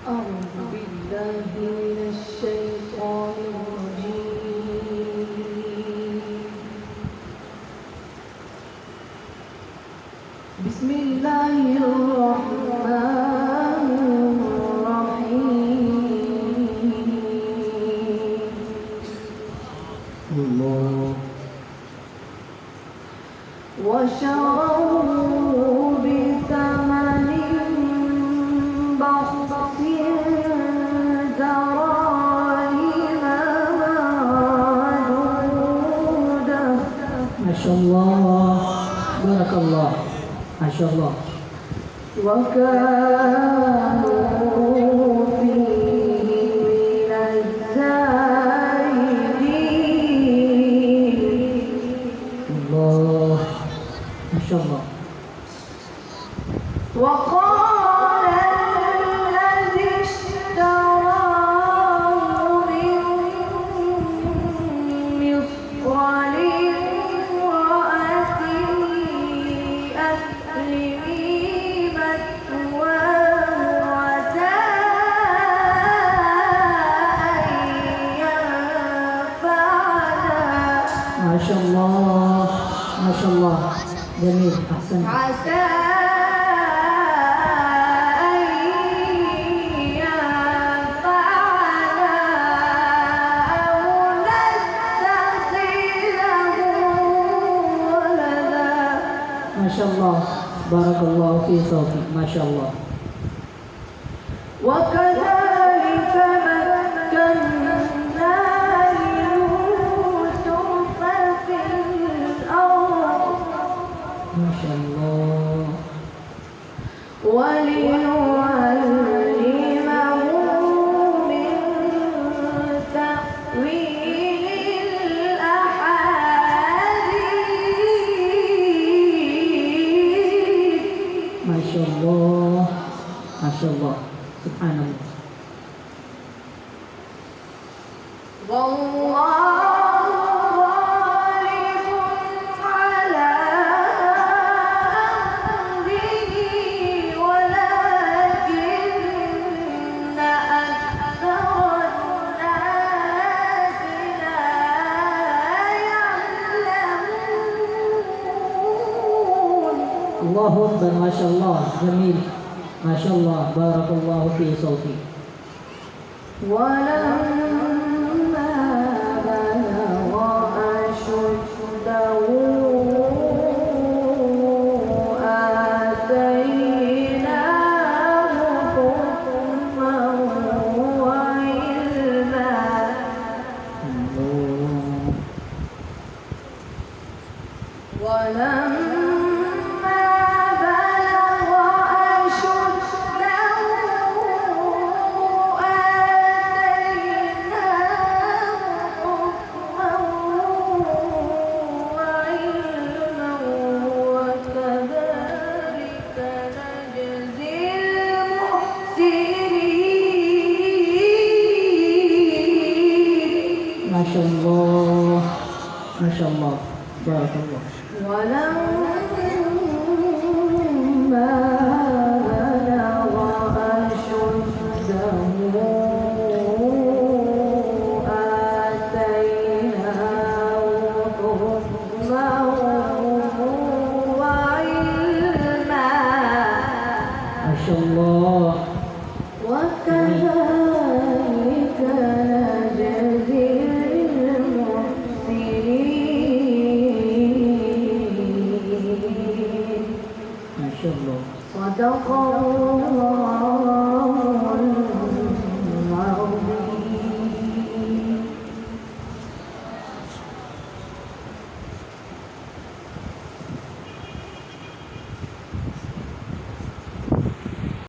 أعوذ بالله من الشيطان الرجيم. بسم الله الرحمن الرحيم. الله وشروه بثمن بخس دراهم معدودة. ما شاء الله، بارك الله، ما شاء الله. وكانوا فيه من الزاهدين. الله ما شاء الله. وقال الذي اشتراه من مصر لامرأته أكرمي مثواه عسى أن ينفعنا. ما شاء الله ما شاء الله، جميل، أحسن. عسى أن ينفعنا أو نتخذه ولدا. ما شاء الله، بارك الله في صوتك، ما شاء الله. وكذلك مكنا ليوسف في الأرض. ما شاء الله. ولنعلمه من تأويل الأحاديث. ما شاء الله ما شاء الله، سبحان الله. والله الله أكبر، ما شاء الله، جميل، ما شاء الله، بارك الله في صوتك. ولما بلغ أشده آتيناه حكما وعلما. ما شاء الله ما شاء الله، بارك الله. ولما بلغ أشده آتيناه حكما وعلما. ما شاء الله. وكذلك نجزي المحسنين. ما شاء الله. صدق الله.